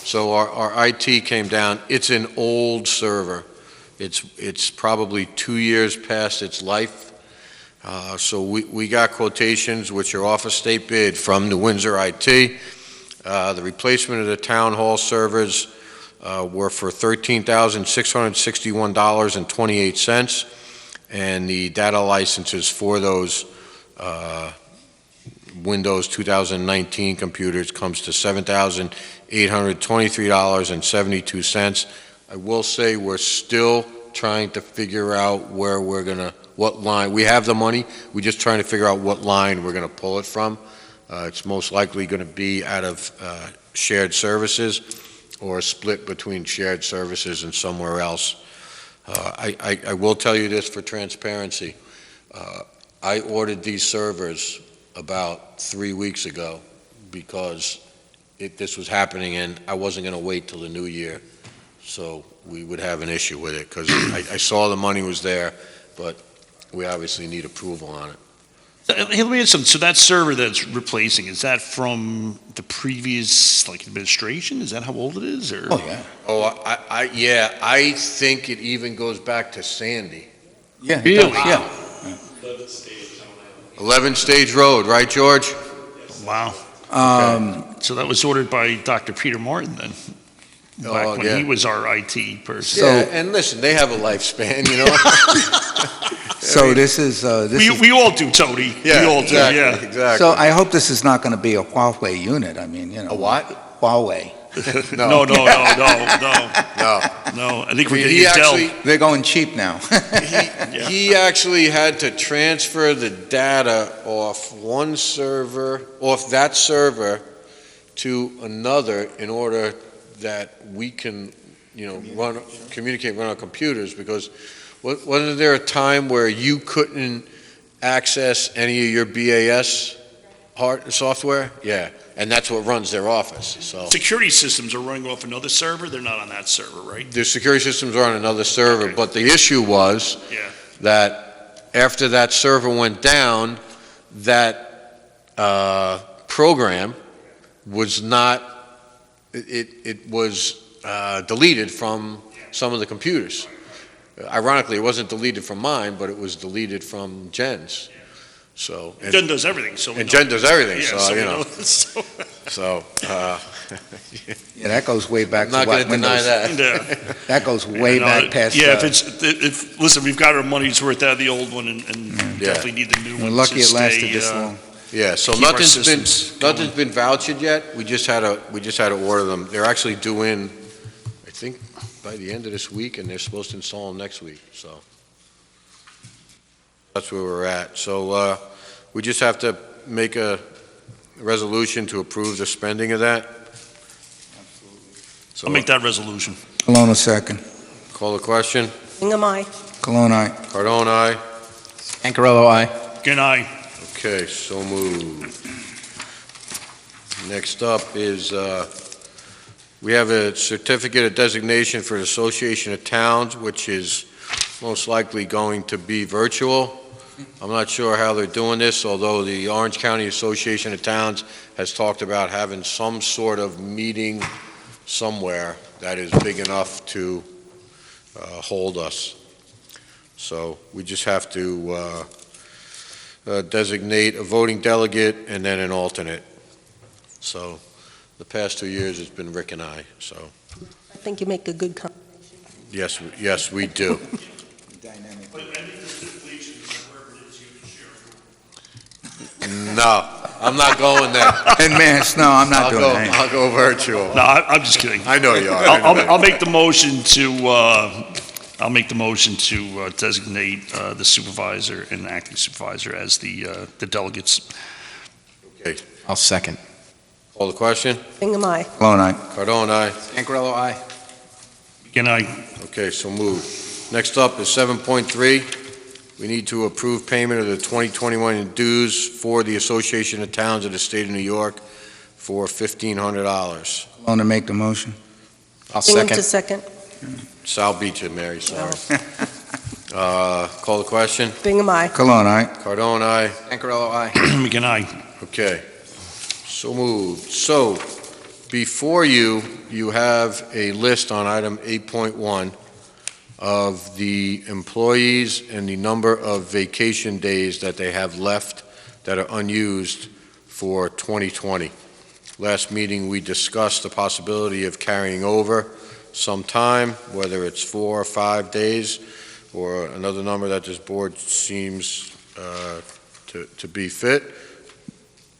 So our IT came down. It's an old server. It's probably 2 years past its life. So we got quotations, which are off a state bid from New Windsor IT. The replacement of the town hall servers were for $13,661.28, and the data licenses for those Windows 2019 computers comes to $7,823.72. I will say we're still trying to figure out where we're gonna, what line. We have the money, we're just trying to figure out what line we're gonna pull it from. It's most likely gonna be out of shared services or a split between shared services and somewhere else. I will tell you this for transparency. I ordered these servers about 3 weeks ago because this was happening and I wasn't gonna wait till the new year. So we would have an issue with it, because I saw the money was there, but we obviously need approval on it. Hey, let me ask something. So that server that's replacing, is that from the previous, administration? Is that how old it is, or? Oh, yeah. Oh, I think it even goes back to Sandy. Yeah. Really? Yeah. 11 Stage Road, right, George? Wow. So that was ordered by Dr. Peter Martin then? Back when he was our IT person. Yeah, and listen, they have a lifespan, So this is, We all do, Tony. Yeah, We all do, exactly, yeah. exactly. so I hope this is not going to be a Huawei unit. I mean, A what? Huawei. No. No. I think we're He getting Dell. actually, They're going cheap now. he actually had to transfer the data off that server to another in order that we can, communicate, run our computers, because wasn't there a time where you couldn't access any of your BAS software? Yeah, and that's what runs their office, so. Security systems are running off another server. They're not on that server, right? The security systems are on another server, Okay. but the issue was Yeah. that after that server went down, that program was not, it was deleted from some of the computers. Ironically, it wasn't deleted from mine, but it was deleted from Jen's. So. Jen does everything, so we And know. Jen does everything, Yeah, so, we you know. so- So, Yeah, that goes way back I'm to not what going to deny Windows. that. Yeah. That goes way back past. Yeah, listen, we've got our money's worth out of the old one and Yeah. definitely need the new one. We're lucky to it lasted stay, this long. Yeah, so Keep our nothing's systems been vouchered yet. We just had to order them. They're actually due in, I think, by the end of this week, and they're supposed to install them next week, so. That's where we're at. So, we just have to make a resolution to approve the spending of that. So, I'll make that resolution. Cologne, a second. call the question. Bingham, aye. Cologne, aye. Cardone, aye. Scancarello, aye. Good night. Okay, so moved. Next up is, we have a certificate of designation for the Association of Towns, which is most likely going to be virtual. I'm not sure how they're doing this, although the Orange County Association of Towns has talked about having some sort of meeting somewhere that is big enough to hold us. So we just have to designate a voting delegate and then an alternate. So the past 2 years, it's been Rick and I, so. think you make a good comment. Yes, we do. No, I'm not going there. And mass, no, I'm not doing that. I'll go virtual. No, I'm just kidding. I know you are. I know that. I'll make the motion to designate the supervisor and acting supervisor as the delegates. Okay, I'll second. call the question. Bingham, aye. Cologne, aye. Cardone, aye. Ancarello, aye. Again, Okay, so moved. Next up is 7.3. We need to approve payment of the 2021 dues for the Association of Towns of the State of New York for $1,500. Cologne to make the motion. I'll Bingham to second. second. Sal beat you, Mary, sorry. Call the question. Bingham, aye. Cologne, aye. Cardone, aye. Ancarello, aye. again, Okay, so moved. So, before you, you have a list on item 8.1 of the employees and the number of vacation days that they have left that are unused for 2020. Last meeting, we discussed the possibility of carrying over some time, whether it's 4 or 5 days, or another number that this board seems to be fit.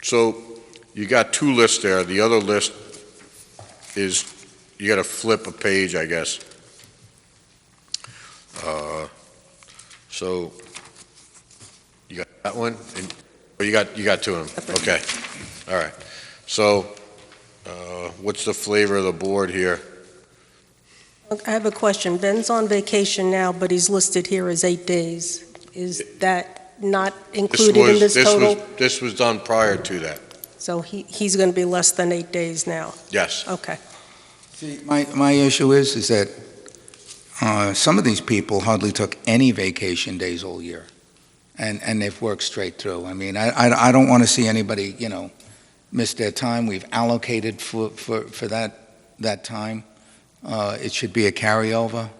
So you got two lists there. The other list is, you got to flip a page, I guess. So you got that one, and or you got two of them. Okay, all right. So what's the flavor of the board here? I have a question. Ben's on vacation now, but he's listed here as 8 days. Is that not included in this total? This was done prior to that. So he's going to be less than 8 days now? Yes. Okay. See, my issue is that some of these people hardly took any vacation days all year, and they've worked straight through. I mean, I don't want to see anybody, miss their time. We've allocated for that time. It should be a carryover.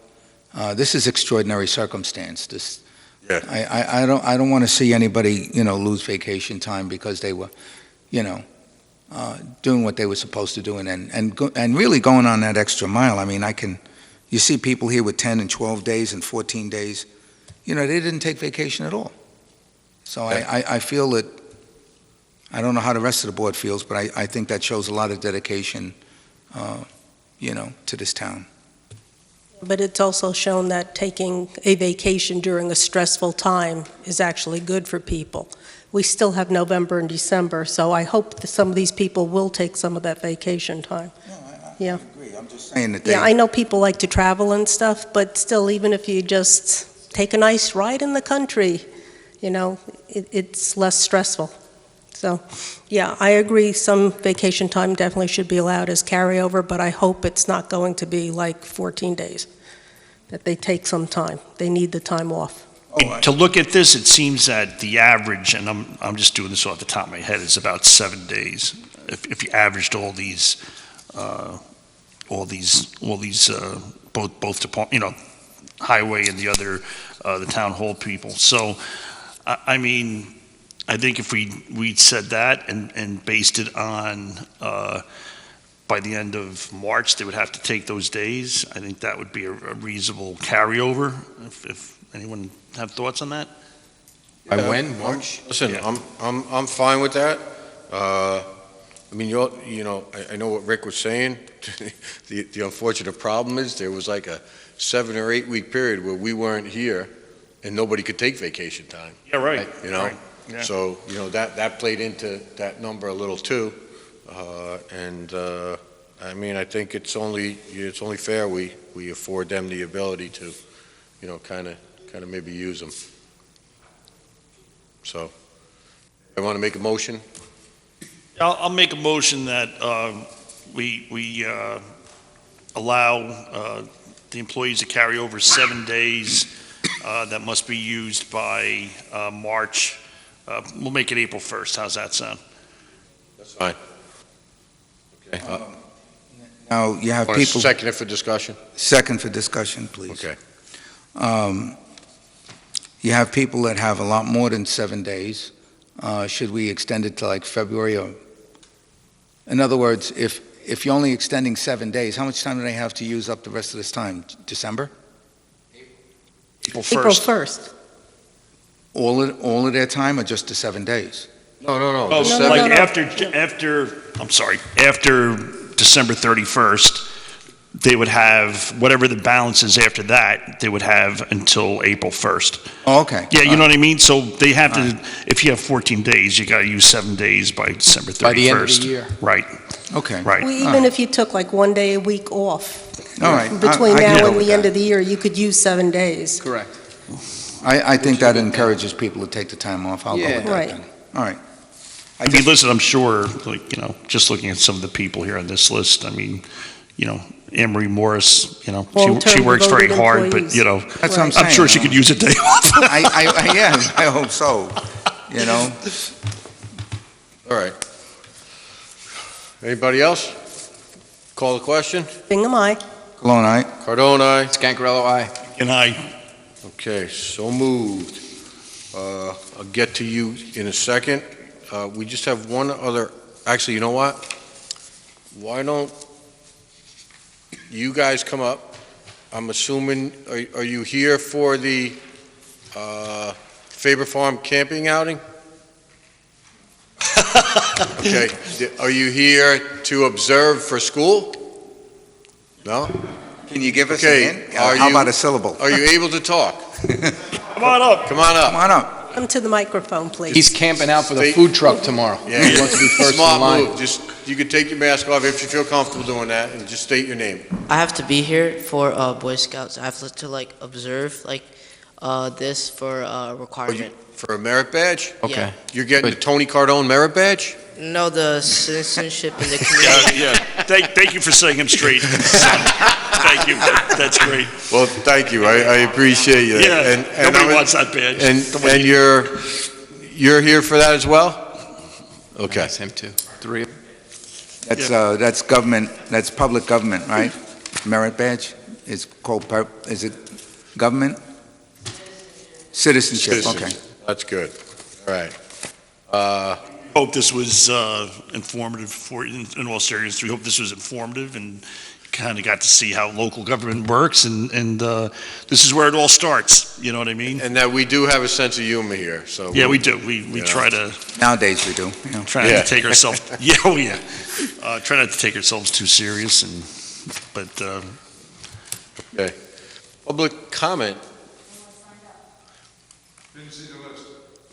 This is extraordinary circumstance. Yeah. I don't want to see anybody, lose vacation time because they were, doing what they were supposed to do and really going on that extra mile. I mean, you see people here with 10 and 12 days and 14 days, they didn't take vacation at all. So I feel that, I don't know how the rest of the board feels, but I think that shows a lot of dedication, to this town. But it's also shown that taking a vacation during a stressful time is actually good for people. We still have November and December, so I hope that some of these people will take some of that vacation time. I agree. I'm just saying that Yeah, I know people like to travel and stuff, but still, even if you just take a nice ride in the country, it's less stressful. So, yeah, I agree, some vacation time definitely should be allowed as carryover, but I hope it's not going to be like 14 days, that they take some time. They need the time off. To look at this, it seems that the average, and I'm just doing this off the top of my head, is about 7 days. If you averaged all these, both department, highway and the other, the town hall people. So, I mean, I think if we said that and based it on, by the end of March, they would have to take those days. I think that would be a reasonable carryover. If anyone have thoughts on that? By when? March? Listen, Yeah. I'm fine with that. I mean, I know what Rick was saying. The unfortunate problem is there was like a 7 or 8 week period where we weren't here and nobody could take vacation time. Yeah, right. Right. Yeah. So, that played into that number a little too. I mean, I think it's only fair we afford them the ability to, kind of maybe use them. So, I want to make a motion. I'll make a motion that we allow the employees to carry over 7 days that must be used by March. We'll make it April 1st. How's that sound? That's fine. Okay. Now, you have Want to people, second it for discussion? second for discussion, please. Okay. You have people that have a lot more than 7 days. Should we extend it to like February or, in other words, if you're only extending 7 days, how much time do they have to use up the rest of this time? December? April April 1st. 1st. All of their time, or just the 7 days? No. Oh, No, no, like no. after December 31st, they would have, whatever the balance is after that, they would have until April 1st. Oh, okay. Yeah, you know what I mean? So they have to, if you have 14 days, you got to use 7 days by December 31st. By the end of the year. Right, Okay. right. Well, even if you took like 1 day a week off, All right. between I can now go and with the end that. of the year, you could use 7 days. Correct. I think that encourages people to take the time off. I'll go Yeah. with that Right. then. All right. I mean, listen, I'm sure, like, you know, just looking at some of the people here on this list, I mean, you know, Anne Marie Morris, you know, Long-term she works very devoted hard, employees. but, you know, That's what I'm Right. saying. I'm sure she could use a day off. Yeah, I hope so, you know? All right. Anybody else? Call the question? Bingham, aye. Cologne, aye? Cardone, aye. Scancarello, aye. And Okay, so moved. I'll get to you in a second. We just have one other, actually, you know what? Why don't you guys come up? I'm assuming, are you here for the Faber Farm camping outing? Okay, are you here to observe for school? No? Can you give us Okay, a hint? are How you- about a syllable? Are you able to talk? come on up. Come on Come up. on up. Come to the microphone, please. He's camping out for the State- food truck tomorrow. Yeah, He wants to be first in smart line. move. Just, you could take your mask off if you feel comfortable doing that, and just state your name. I have to be here for Boy Scouts. I have to like observe like this for requirement. For a merit badge? Okay. You're getting the Good. Tony Cardone merit badge? No, the citizenship in the community. Yeah. Thank you for saying him straight. Thank you. That's great. Well, thank you. I appreciate you. Yeah, And nobody I'm- wants that badge. And you're here for that as well? Okay. That's him too. 3. That's government, that's public government, right? Merit badge is called, is it government? Citizenship, okay. That's good. All right. Hope this was informative for, in all seriousness, we hope this was informative and kind of got to see how local government works, and this is where it all starts, you know what I mean? And that we do have a sense of humor here, so. Yeah, we do. We Yeah. try to Nowadays we do, you know. try not Yeah. to take ourselves, try not to take ourselves too serious, but Okay. Public comment.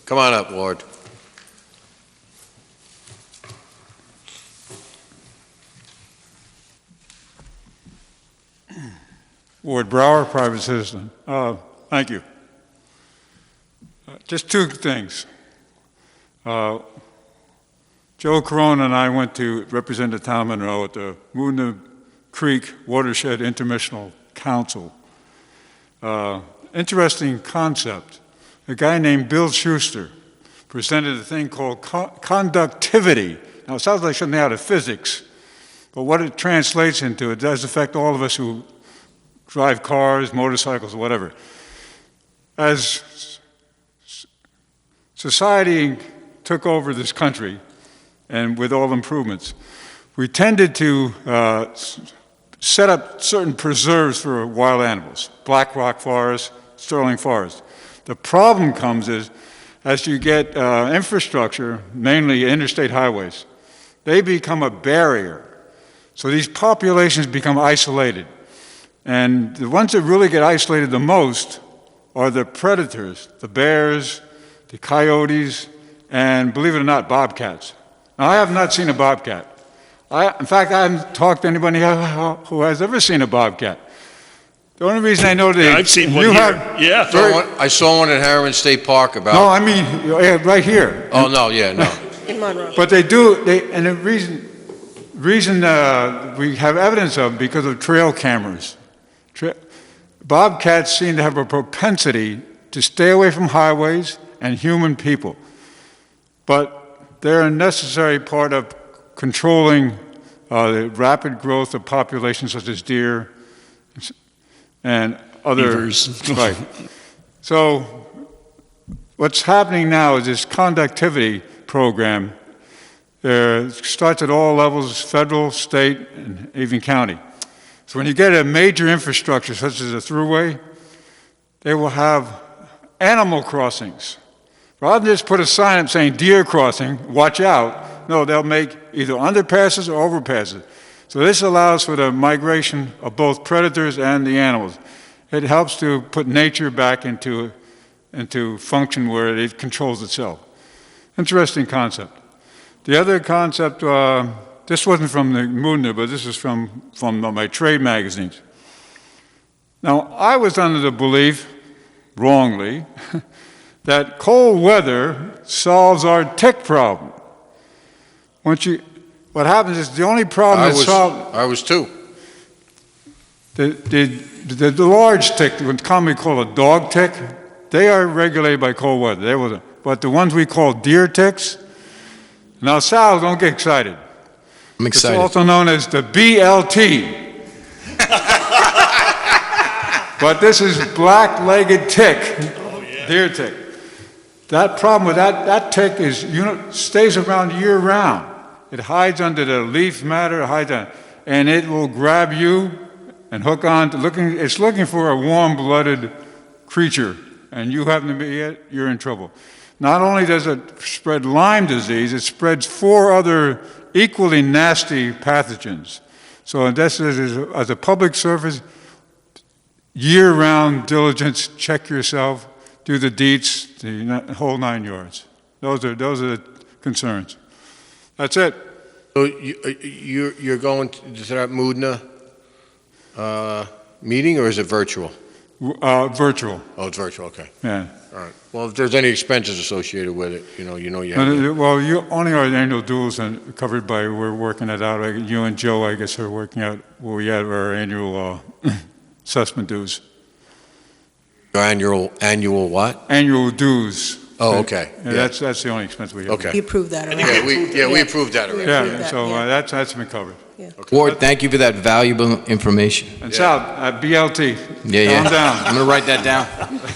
Come on up, Ward. Ward Brower, private citizen. Thank you. Just two things. Joe Corona and I went to represent the town of Monroe at the Moona Creek Watershed Intermissional Council. Interesting concept. A guy named Bill Schuster presented a thing called conductivity. Now, it sounds like something out of physics, but what it translates into, it does affect all of us who drive cars, motorcycles, whatever. As society took over this country, and with all improvements, we tended to set up certain preserves for wild animals, Black Rock Forest, Sterling Forest. The problem comes is, as you get infrastructure, mainly interstate highways, they become a barrier. So these populations become isolated. And the ones that really get isolated the most are the predators, the bears, the coyotes, and believe it or not, bobcats. Now, I have not seen a bobcat. In fact, I haven't talked to anybody who has ever seen a bobcat. The only reason I know that I've seen one here. Yeah. I saw one at Harriman State Park about. No, I mean right here. Oh, no, yeah, no. In Monroe. But they do. And the reason we have evidence of because of trail cameras. Bobcats seem to have a propensity to stay away from highways and human people, but they're a necessary part of controlling the rapid growth of populations such as deer and other Beavers. Right. So what's happening now is this conductivity program It starts at all levels, federal, state, and even county. So when you get a major infrastructure such as a thruway, they will have animal crossings. Rather than just put a sign up saying deer crossing, watch out, no, they'll make either underpasses or overpasses. So this allows for the migration of both predators and the animals. It helps to put nature back into function where it controls itself. Interesting concept. The other concept, this wasn't from the Mudna, but this is from my trade magazines. Now, I was under the belief, wrongly, that cold weather solves our tick problem. What happens is the only problem is solved. I was too. The large tick, what commonly called a dog tick, they are regulated by cold weather. But the ones we call deer ticks, now Sal, don't get excited. I'm excited. It's also known as the BLT. But this is black-legged tick, deer tick. That problem with that tick is, stays around year-round. It hides under the leaf matter, and it will grab you and hook on to it's looking for a warm-blooded creature, and you happen to be it, you're in trouble. Not only does it spread Lyme disease, it spreads 4 other equally nasty pathogens. So this is, as a public service, year-round diligence, check yourself, do the deets, the whole 9 yards. Those are the concerns. That's it. So you're going to that Mudna meeting, or is it virtual? Virtual. Oh, it's virtual, okay. Yeah. All right. Well, if there's any expenses associated with it, you have. Well, only our annual dues are covered by, we're working it out. You and Joe, I guess, are working out where we have our annual assessment dues. Your annual what? Annual dues. Oh, okay. Yeah. That's the only expense we have. Okay. We approved that already. We approved that already. Yeah, so that's been covered. Yeah. Okay. Ward, thank you for that valuable information. And Sal, BLT. Calm down. I'm going to write that down.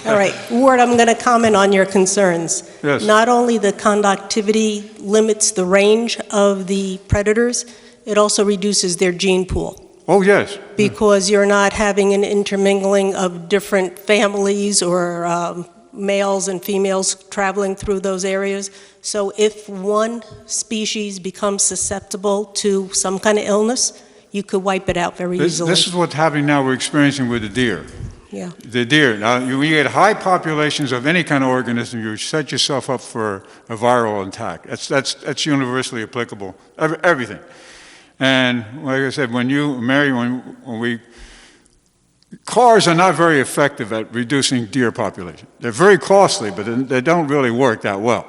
All right, Ward, I'm going to comment on your concerns. Yes. Not only the conductivity limits the range of the predators, it also reduces their gene pool. Oh, yes. Because you're not having an intermingling of different families or males and females traveling through those areas. So if one species becomes susceptible to some kind of illness, you could wipe it out very easily. This is what's happening now, we're experiencing with the deer. Yeah. The deer. Now, when you get high populations of any kind of organism, you set yourself up for a viral attack. That's universally applicable, everything. And like I said, cars are not very effective at reducing deer population. They're very costly, but they don't really work that well.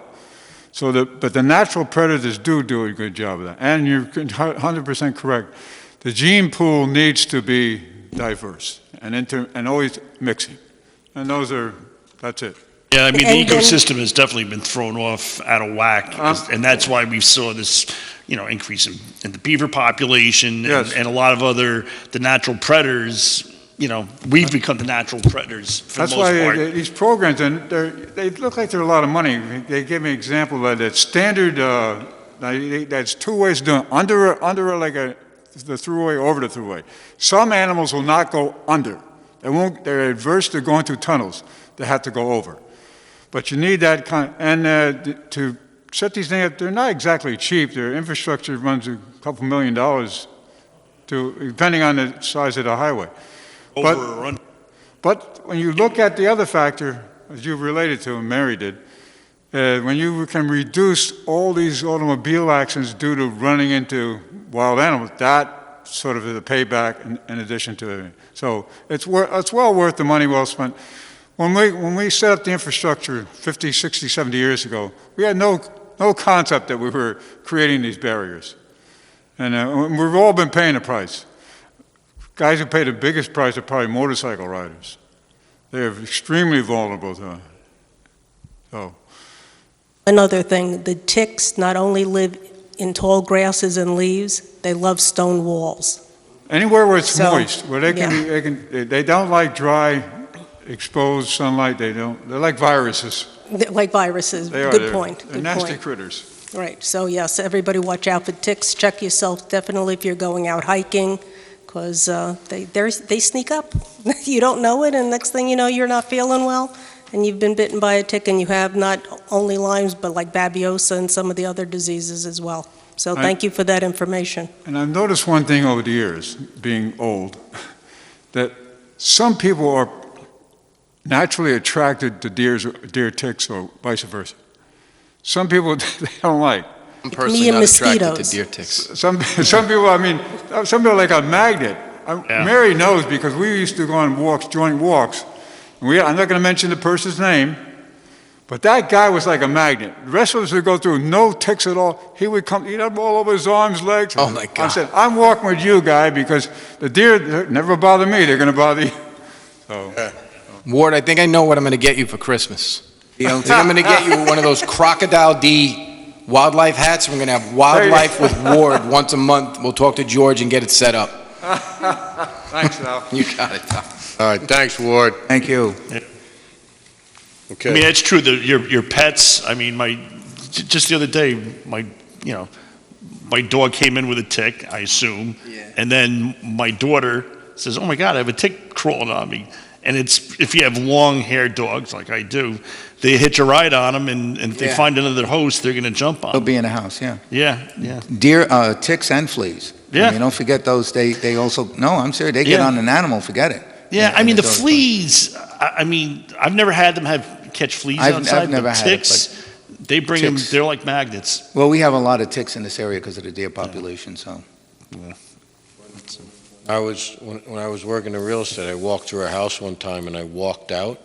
But the natural predators do a good job of that. And you're 100% correct. The gene pool needs to be diverse and always mixing. And that's it. Yeah, I mean, the ecosystem has definitely been thrown off out of whack, and that's why we saw this, increase in the beaver population and a lot of the natural predators. We've become the natural predators for the most part. That's why these programs, and they look like they're a lot of money. They give me an example that it's standard, that's 2 ways of doing it. Under the thruway, over the thruway. Some animals will not go under. They're adverse to going through tunnels. They have to go over. But you need that to set these things up, they're not exactly cheap. Their infrastructure runs a couple $1 million depending on the size of the highway. But when you look at the other factor, as you related to, and Mary did, when you can reduce all these automobile accidents due to running into wild animals, that sort of is a payback in addition to everything. So it's well worth the money well spent. When we set up the infrastructure 50, 60, 70 years ago, we had no concept that we were creating these barriers. And we've all been paying the price. Guys who pay the biggest price are probably motorcycle riders. They're extremely vulnerable to it. So. Another thing, the ticks not only live in tall grasses and leaves, they love stone walls. Anywhere where it's moist, where they don't like dry, exposed sunlight. They're like viruses. Like viruses. They are. Good point. They're nasty critters. Right, so yes, everybody watch out for ticks. Check yourself definitely if you're going out hiking, because they sneak up. You don't know it, and next thing you know, you're not feeling well, and you've been bitten by a tick, and you have not only Lyme's, but like babiosa and some of the other diseases as well. So thank you for that information. And I've noticed one thing over the years, being old, that some people are naturally attracted to deer ticks or vice versa. Some people they don't like. I'm personally and not attracted to mosquitoes. deer ticks. Some people, I mean, some people are like a magnet. Yeah. Mary knows because we used to go on walks, joint walks. I'm not going to mention the person's name, but that guy was like a magnet. The rest of us would go through no ticks at all. He would come, eat up all over his arms, legs. Oh, my God. I said, I'm walking with you, guy, because the deer never bother me. They're going to bother you. So. Ward, I think I know what I'm going to get you for Christmas. I think I'm going to get you one of those Crocodile D wildlife hats. We're going to have wildlife with Ward once a month. We'll talk to George and get it set up. Thanks, Al. You got it, Tom. All right, thanks, Ward. Thank you. Okay. I mean, it's true, your pets, I mean, just the other day, my dog came in with a tick, I assume. Yeah. And then my daughter says, oh my God, I have a tick crawling on me. And if you have long-haired dogs like I do, they hitch a ride on them, and if they Yeah. find another host, they're going to jump on They'll them. be in the house, yeah. Yeah. Deer, ticks and fleas. Yeah. I mean, don't forget those, they also, no, I'm serious, they get Yeah. on an animal, forget it. Yeah, I mean, the dog- fleas, I mean, I've never had them catch fleas outside, I've never but had it, ticks, they bring them, ticks. they're like magnets. Well, we have a lot of ticks in this area because of the deer population, so. When I was working in real estate, I walked through a house one time and I walked out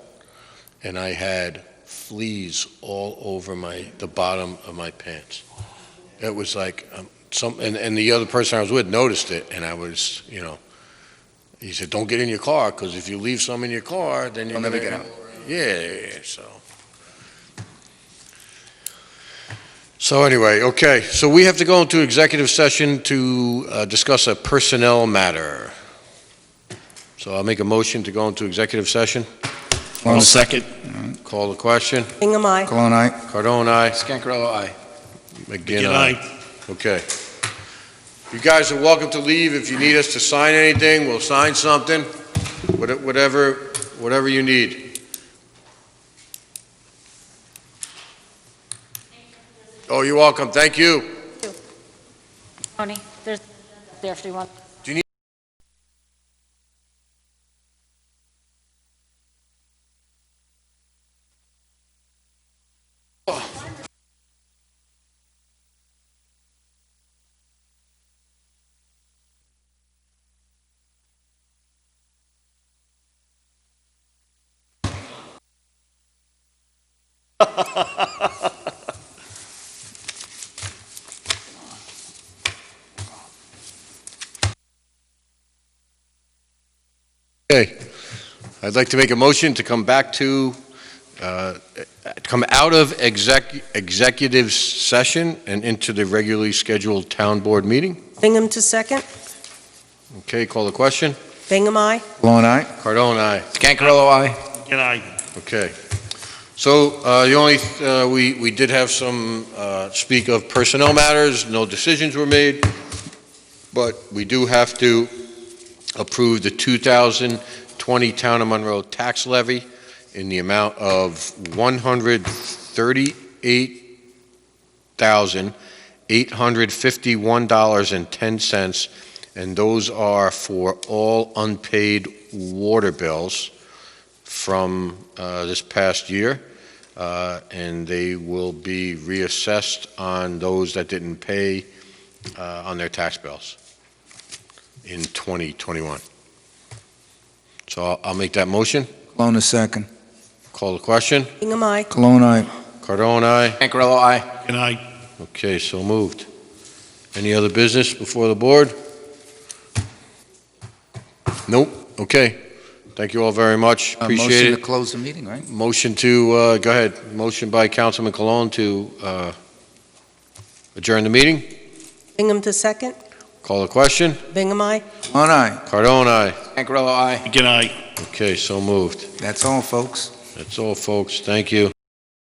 and I had fleas all over the bottom of my pants. It was like and the other person I was with noticed it, and I was, he said, don't get in your car, because if you leave some in your car, then you'll never get out. Yeah, so. So anyway, okay, so we have to go into executive session to discuss a personnel matter. So I'll make a motion to go into executive session. Well, Second. Call the question. Hingham, aye. Cologne, aye. Cardone, aye. Scancarello, aye. McGinn, Good aye. night. Okay. You guys are welcome to leave. If you need us to sign anything, we'll sign something. Whatever you need. Oh, you're welcome. Thank you. Tony, there's there if you want. Okay. I'd like to make a motion to come back come out of executive session and into the regularly scheduled town board meeting. Hingham to second. Okay, call the question. Hingham, aye. Cologne, aye. Cardone, aye. Scancarello, aye. Good night. Okay. So the only, we did have some speak of personnel matters, no decisions were made, but we do have to approve the 2020 Town of Monroe tax levy in the amount of $138,851.10, and those are for all unpaid water bills from this past year, and they will be reassessed on those that didn't pay on their tax bills in 2021. So I'll make that motion. Cologne, a second. Call the question. Hingham, aye. Cologne, aye. Cardone, aye. Scancarello, aye. Good night. Okay, so moved. Any other business before the board? Nope. Okay. Thank you all very much. Appreciate Motion it. to close the meeting, right? Motion to, go ahead. Motion by Councilman Cologne to adjourn the meeting. Hingham to second. Call the question. Hingham, aye. Cologne, aye. Cardone, aye. Scancarello, aye. Good night. Okay, so moved. That's all, folks. That's all, folks. Thank you.